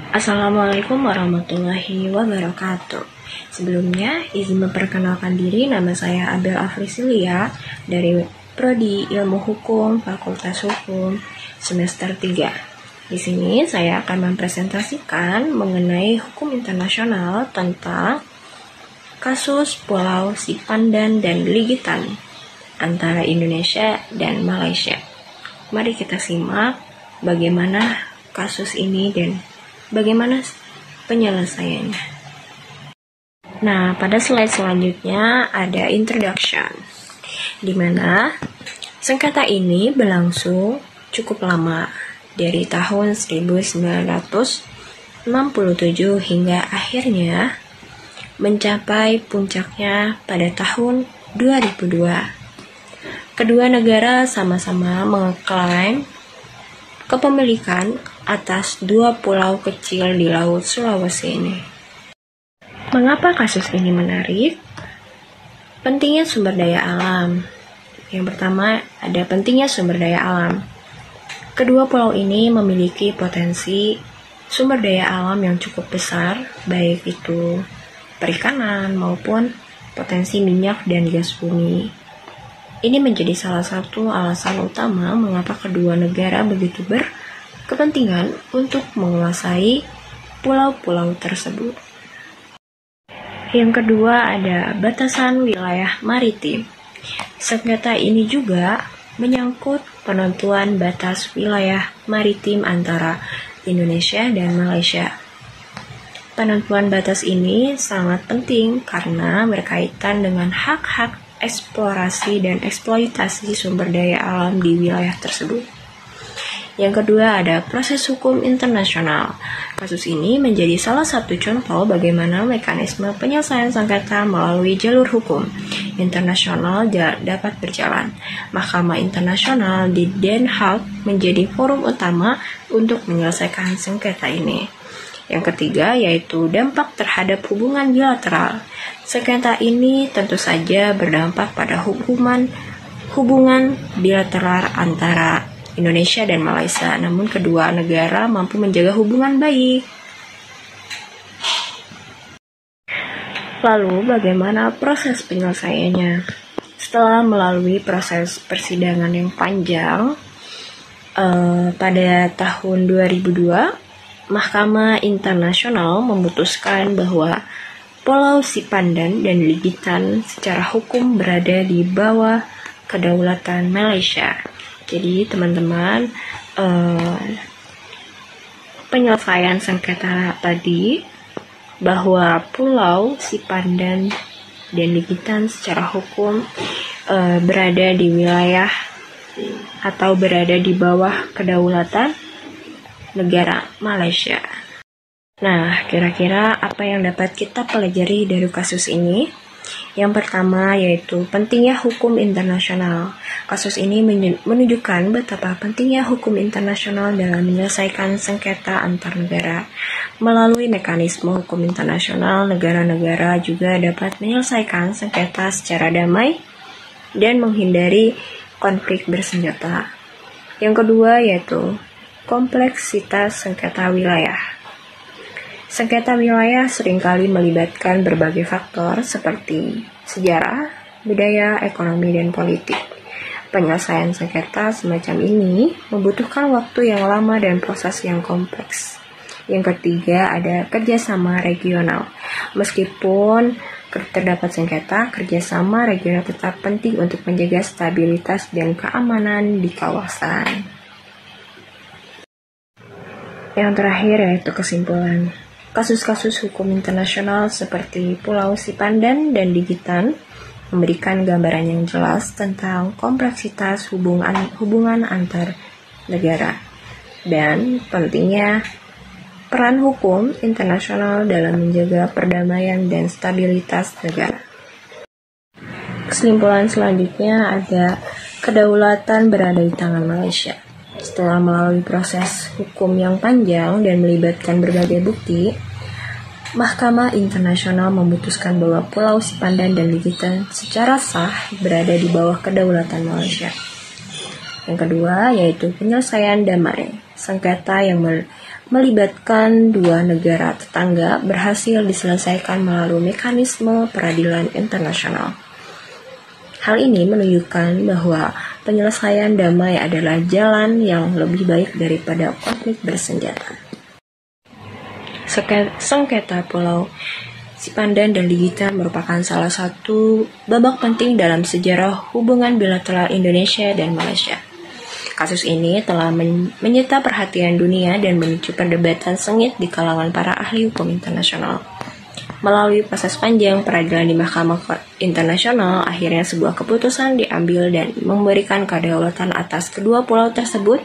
Assalamualaikum warahmatullahi wabarakatuh. Sebelumnya, izin memperkenalkan diri, nama saya Abel Afrisilia dari Prodi Ilmu Hukum, Fakultas Hukum, semester 3. Di sini saya akan mempresentasikan mengenai hukum internasional tentang kasus Pulau Sipandan dan Ligitan antara Indonesia dan Malaysia. Mari kita simak bagaimana kasus ini dan bagaimana penyelesaiannya. Nah, pada slide selanjutnya ada introduction, di mana sengketa ini berlangsung cukup lama, dari tahun 1967 hingga akhirnya mencapai puncaknya pada tahun 2002. Kedua negara sama-sama mengklaim kepemilikan atas dua pulau kecil di Laut Sulawesi ini. Mengapa kasus ini menarik? Pentingnya sumber daya alam. Yang pertama, ada pentingnya sumber daya alam. Kedua pulau ini memiliki potensi sumber daya alam yang cukup besar, baik itu perikanan maupun potensi minyak dan gas bumi. Ini menjadi salah satu alasan utama mengapa kedua negara begitu berkepentingan untuk menguasai pulau-pulau tersebut. Yang kedua ada batasan wilayah maritim. Sengketa ini juga menyangkut penentuan batas wilayah maritim antara Indonesia dan Malaysia. Penentuan batas ini sangat penting karena berkaitan dengan hak-hak eksplorasi dan eksploitasi sumber daya alam di wilayah tersebut. Yang kedua ada proses hukum internasional. Kasus ini menjadi salah satu contoh bagaimana mekanisme penyelesaian sengketa melalui jalur hukum internasional dapat berjalan. Mahkamah Internasional di Den Haag menjadi forum utama untuk menyelesaikan sengketa ini. Yang ketiga yaitu dampak terhadap hubungan bilateral. Sengketa ini tentu saja berdampak pada hubungan bilateral antara Indonesia dan Malaysia, namun kedua negara mampu menjaga hubungan baik. Lalu bagaimana proses penyelesaiannya? Setelah melalui proses persidangan yang panjang, pada tahun 2002, Mahkamah Internasional memutuskan bahwa Pulau Sipandan dan Ligitan secara hukum berada di bawah kedaulatan Malaysia. Jadi teman-teman, penyelesaian sengketa tadi bahwa Pulau Sipandan dan Ligitan secara hukum berada di wilayah atau berada di bawah kedaulatan negara Malaysia. Nah, kira-kira apa yang dapat kita pelajari dari kasus ini? Yang pertama yaitu pentingnya hukum internasional. Kasus ini menunjukkan betapa pentingnya hukum internasional dalam menyelesaikan sengketa antar negara. Melalui mekanisme hukum internasional, negara-negara juga dapat menyelesaikan sengketa secara damai dan menghindari konflik bersenjata. Yang kedua yaitu kompleksitas sengketa wilayah. Sengketa wilayah seringkali melibatkan berbagai faktor seperti sejarah, budaya, ekonomi, dan politik. Penyelesaian sengketa semacam ini membutuhkan waktu yang lama dan proses yang kompleks. Yang ketiga ada kerjasama regional. Meskipun terdapat sengketa, kerjasama regional tetap penting untuk menjaga stabilitas dan keamanan di kawasan. Yang terakhir yaitu kesimpulan. Kasus-kasus hukum internasional seperti Pulau Sipandan dan Ligitan memberikan gambaran yang jelas tentang kompleksitas hubungan antar negara dan pentingnya peran hukum internasional dalam menjaga perdamaian dan stabilitas negara. Kesimpulan selanjutnya ada kedaulatan berada di tangan Malaysia. Setelah melalui proses hukum yang panjang dan melibatkan berbagai bukti, Mahkamah Internasional memutuskan bahwa Pulau Sipandan dan Ligitan secara sah berada di bawah kedaulatan Malaysia. Yang kedua yaitu penyelesaian damai. Sengketa yang melibatkan dua negara tetangga berhasil diselesaikan melalui mekanisme peradilan internasional. Hal ini menunjukkan bahwa penyelesaian damai adalah jalan yang lebih baik daripada konflik bersenjata. Sengketa Pulau Sipandan dan Ligitan merupakan salah satu babak penting dalam sejarah hubungan bilateral Indonesia dan Malaysia. Kasus ini telah menyita perhatian dunia dan memicu perdebatan sengit di kalangan para ahli hukum internasional. Melalui proses panjang peradilan di Mahkamah Internasional, akhirnya sebuah keputusan diambil dan memberikan kedaulatan atas kedua pulau tersebut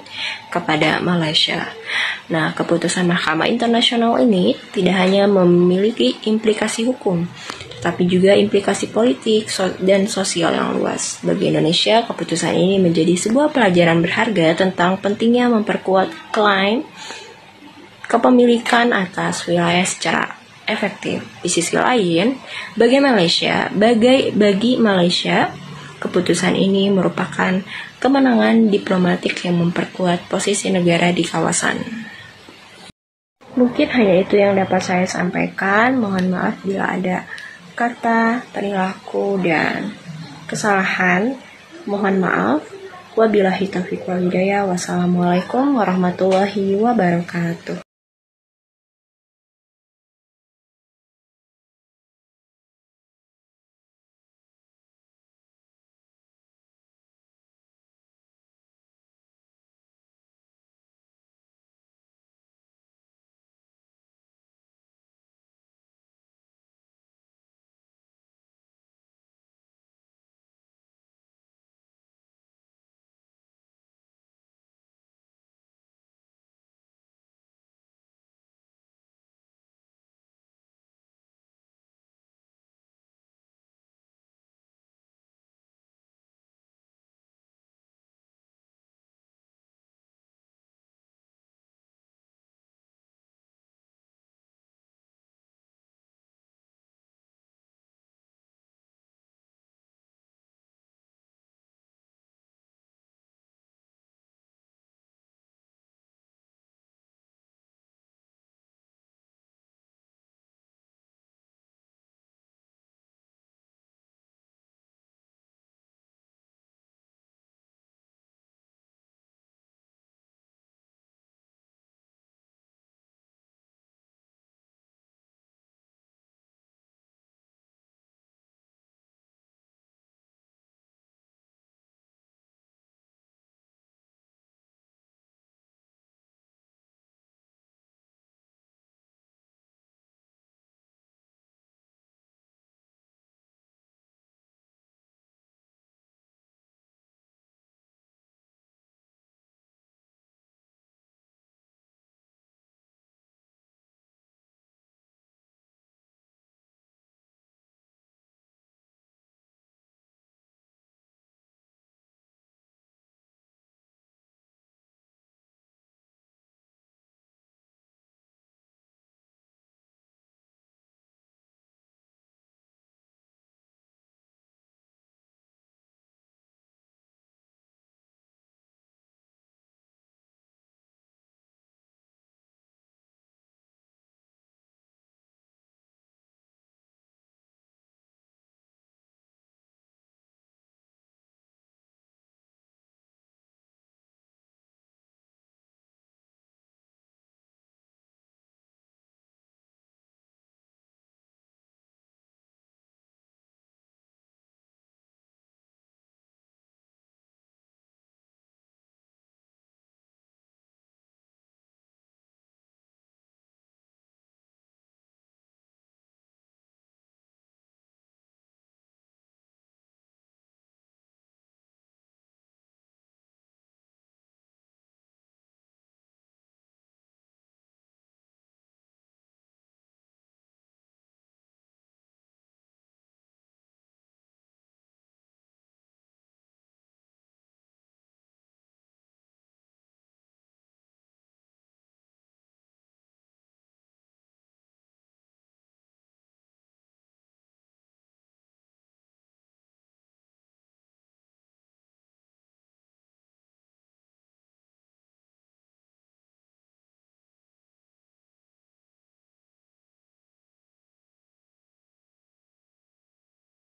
kepada Malaysia. Nah, keputusan Mahkamah Internasional ini tidak hanya memiliki implikasi hukum, tapi juga implikasi politik dan sosial yang luas. Bagi Indonesia, keputusan ini menjadi sebuah pelajaran berharga tentang pentingnya memperkuat klaim kepemilikan atas wilayah secara efektif. Di sisi lain, bagi Malaysia, keputusan ini merupakan kemenangan diplomatik yang memperkuat posisi negara di kawasan. Mungkin hanya itu yang dapat saya sampaikan. Mohon maaf bila ada kata, perilaku, dan kesalahan. Mohon maaf. Wabillahi taufiq wal hidayah. Wassalamualaikum warahmatullahi wabarakatuh.